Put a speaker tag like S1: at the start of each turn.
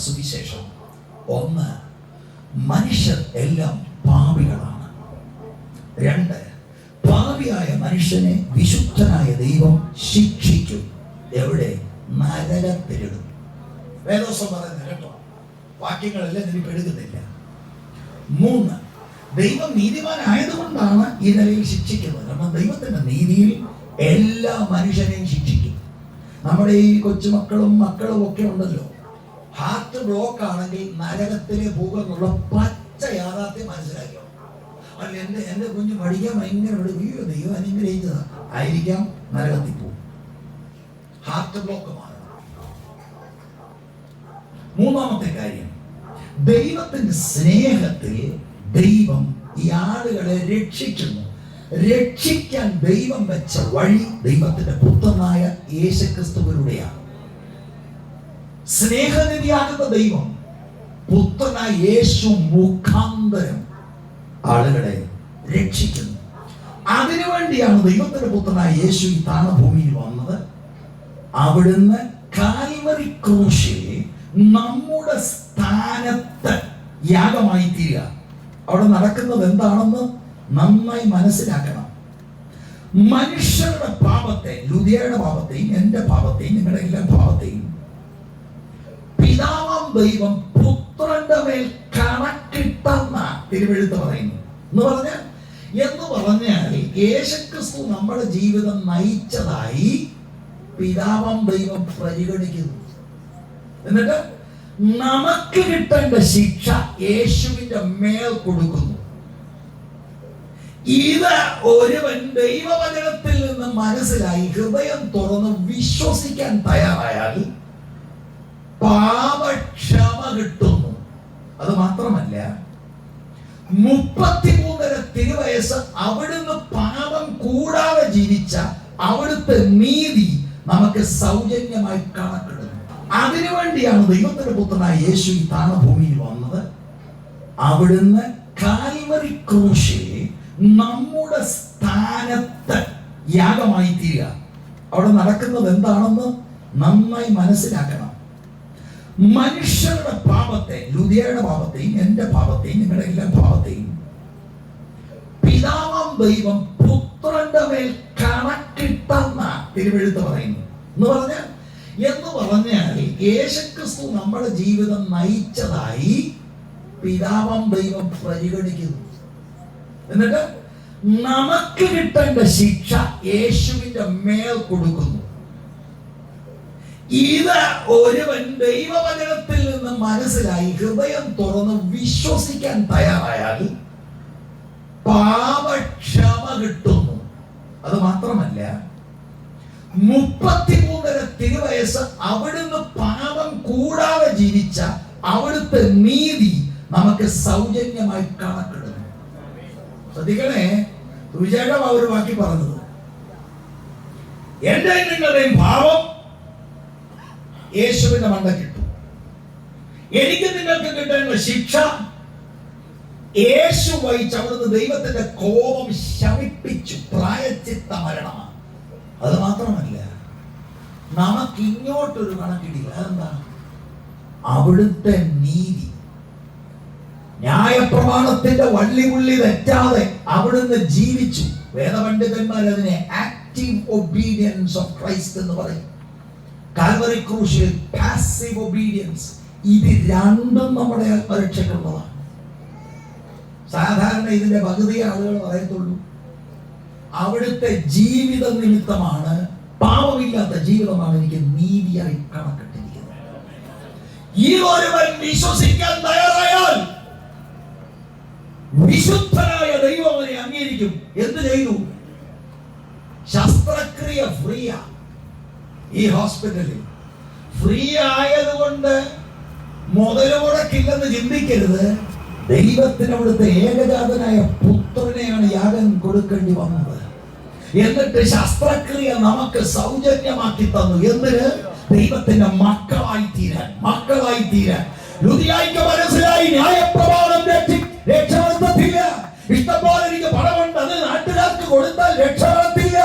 S1: സുവിശേഷം. ഒന്ന്, മനുഷ്യർ എല്ലാം പാപികളാണ്. രണ്ട്, പാപിയായ മനുഷ്യനെ വിശുദ്ധനായ ദൈവം ശിക്ഷിക്കും. എവിടെ? നരകത്തിലിടും. വേദോസം പറയുന്നത് കേട്ടോ, വാക്യങ്ങളെല്ലാം എനിക്ക് എടുക്കുന്നില്ല. മൂന്ന്, ദൈവം നീതിമാനായതുകൊണ്ടാണ് ഈ നിലയിൽ ശിക്ഷിക്കുന്നത്. കാരണം ദൈവത്തിന്റെ നീതിയിൽ എല്ലാ മനുഷ്യനെയും ശിക്ഷിക്കും. നമ്മുടെ ഈ കൊച്ചുമക്കളും മക്കളും ഒക്കെ ഉണ്ടല്ലോ, ഹാർട്ട് ബ്ലോക്ക് ആണെങ്കിൽ നരകത്തിലെ പോകുമെന്നുള്ള പച്ച യാഥാർത്ഥ്യം മനസ്സിലാക്കിയോ? അല്ല, എന്റെ കുഞ്ഞ് പഠിക്കാൻ ഭയങ്കര ദൈവം അനുഗ്രഹിച്ചതാ ആയിരിക്കാം, നരകത്തിൽ പോകും. ഹാർട്ട് ബ്ലോക്ക് മാറണം. മൂന്നാമത്തെ കാര്യം, ദൈവത്തിന്റെ സ്നേഹത്തിൽ ദൈവം ഈ ആളുകളെ രക്ഷിക്കുന്നു. രക്ഷിക്കാൻ ദൈവം വെച്ച വഴി ദൈവത്തിന്റെ പുത്രനായ യേശുക്രിസ്തുവിലൂടെയാണ്. സ്നേഹനിധിയാകുന്ന ദൈവം പുത്രനായ യേശു മുഖാന്തരം ആളുകളെ രക്ഷിക്കുന്നു. അതിനുവേണ്ടിയാണ് ദൈവത്തിന്റെ പുത്രനായ യേശു ഈ താണഭൂമിയിൽ വന്നത്. അവിടുന്ന് കാൽവരി ക്രൂശിൽ നമ്മുടെ സ്ഥാനത്ത് യാഗമായി തീരുക. അവിടെ നടക്കുന്നത് എന്താണെന്ന് നന്നായി മനസ്സിലാക്കണം. മനുഷ്യരുടെ പാപത്തെ, ലുദിയയുടെ പാപത്തെയും എന്റെ പാപത്തെയും നിങ്ങളുടെ എല്ലാ പാപത്തെയും പിതാവാം ദൈവം പുത്രന്റെ മേൽ കണക്കിട്ടെന്ന തിരുവെഴുത്ത് പറയുന്നു. എന്ന് പറഞ്ഞാൽ യേശുക്രിസ്തു നമ്മുടെ ജീവിതം നയിച്ചതായി പിതാവാം ദൈവം പരിഗണിക്കുന്നു. എന്നിട്ട് നമുക്ക് കിട്ടേണ്ട ശിക്ഷ യേശുവിന്റെ മേൽ കൊടുക്കുന്നു. ഇത് ഒരുവൻ ദൈവവചനത്തിൽ നിന്ന് മനസ്സിലായി ഹൃദയം തുറന്ന് വിശ്വസിക്കാൻ തയ്യാറായാൽ പാപക്ഷമ കിട്ടുന്നു. അത് മാത്രമല്ല, 33 തിരുവയസ്സ് അവിടുന്ന് പാപം കൂടാതെ ജീവിച്ച അവിടുത്തെ നീതി നമുക്ക് സൗജന്യമായി കണക്കിടുന്നു. അതിനുവേണ്ടിയാണ് ദൈവത്തിന്റെ പുത്രനായ യേശു ഈ താണഭൂമിയിൽ വന്നത്. അവിടുന്ന് കാൽവരി ക്രൂശിൽ നമ്മുടെ സ്ഥാനത്ത് യാഗമായി തീരുക. അവിടെ നടക്കുന്നത് എന്താണെന്ന് നന്നായി മനസ്സിലാക്കണം. മനുഷ്യരുടെ പാപത്തെ, ലുദിയയുടെ പാപത്തെയും എന്റെ പാപത്തെയും നിങ്ങളുടെ എല്ലാ പാപത്തെയും പിതാവാം ദൈവം പുത്രന്റെ മേൽ കണക്കിട്ടെന്ന തിരുവെഴുത്ത് പറയുന്നു. എന്ന് പറഞ്ഞാൽ യേശുക്രിസ്തു നമ്മുടെ ജീവിതം നയിച്ചതായി പിതാവാം ദൈവം പരിഗണിക്കുന്നു. എന്നിട്ട് നമുക്ക് കിട്ടേണ്ട ശിക്ഷ യേശുവിന്റെ മേൽ കൊടുക്കുന്നു. ഇത് ഒരുവൻ ദൈവവചനത്തിൽ നിന്ന് മനസ്സിലായി ഹൃദയം തുറന്ന് വിശ്വസിക്കാൻ തയ്യാറായാൽ പാപക്ഷമ കിട്ടുന്നു. അത് മാത്രമല്ല, 33 തിരുവയസ്സ് അവിടുന്ന് പാപം കൂടാതെ ജീവിച്ച അവിടുത്തെ നീതി നമുക്ക് സൗജന്യമായി കണക്കിടുന്നു. ശ്രദ്ധിക്കണേ, തുജയുടെ ഒരു വാക്കി പറഞ്ഞത്, എന്റെ നിങ്ങളുടെയും പാപം യേശുവിന്റെ മണ്ടക്കിട്ടു. എനിക്ക് നിങ്ങൾക്ക് കിട്ടേണ്ട ശിക്ഷ യേശു വഹിച്ച് അവിടുന്ന് ദൈവത്തിന്റെ കോപം ശമിപ്പിച്ചു. പ്രായശ്ചിത്ത മരണമാണ്. അത് മാത്രമല്ല, നമുക്ക് ഇങ്ങോട്ടൊരു കണക്കിടില്ല. അതെന്താ? അവിടുത്തെ നീതി, ന്യായപ്രമാണത്തിന്റെ വള്ളിപുള്ളി തെറ്റാതെ അവിടുന്ന് ജീവിച്ചു. വേദപണ്ഡിതന്മാർ അതിനെ ആക്റ്റീവ് ഒബീഡിയൻസ് ഓഫ് ക്രൈസ്റ്റ് എന്ന് പറയും. കാൽവറി ക്രൂശിൽ പാസീവ് ഒബീഡിയൻസ്. ഇത് രണ്ടും നമ്മുടെ ആത്മരക്ഷയ്ക്കുള്ളതാണ്. സാധാരണ ഇതിന്റെ പകുതി ആളുകൾ പറയത്തുള്ളൂ. അവിടുത്തെ ജീവിത നിമിത്തമാണ്, പാപമില്ലാത്ത ജീവിതമാണ് എനിക്ക് നീതിയായി കണക്കിട്ടിരിക്കുന്നത്. ഈ ഒരുവൻ വിശ്വസിക്കാൻ തയ്യാറായാൽ വിശുദ്ധനായ ദൈവം അവനെ അംഗീകരിക്കും. എന്ത് ചെയ്തു? ശസ്ത്രക്രിയ ഫ്രീയാ. ഈ ഹോസ്പിറ്റലിൽ ഫ്രീ ആയതുകൊണ്ട് മുതൽ മുടക്കില്ലെന്ന് ചിന്തിക്കരുത്. ദൈവത്തിന് അവിടുത്തെ ഏകജാതനായ പുത്രനെയാണ് യാഗം കൊടുക്കേണ്ടി വന്നത്. എന്നിട്ട് ശസ്ത്രക്രിയ നമുക്ക് സൗജന്യമാക്കി തന്നു. എന്തിന്? ദൈവത്തിന്റെ മക്കളായി തീരാൻ. ലുദിയായിക്ക് മനസ്സിലായി, ന്യായപ്രമാണം രക്ഷപ്പെടുത്തില്ല. ഇഷ്ടംപോലെ എനിക്ക് പണമുണ്ട്, അത് നാട്ടുകാർക്ക് കൊടുത്താൽ രക്ഷപ്പെടത്തില്ല.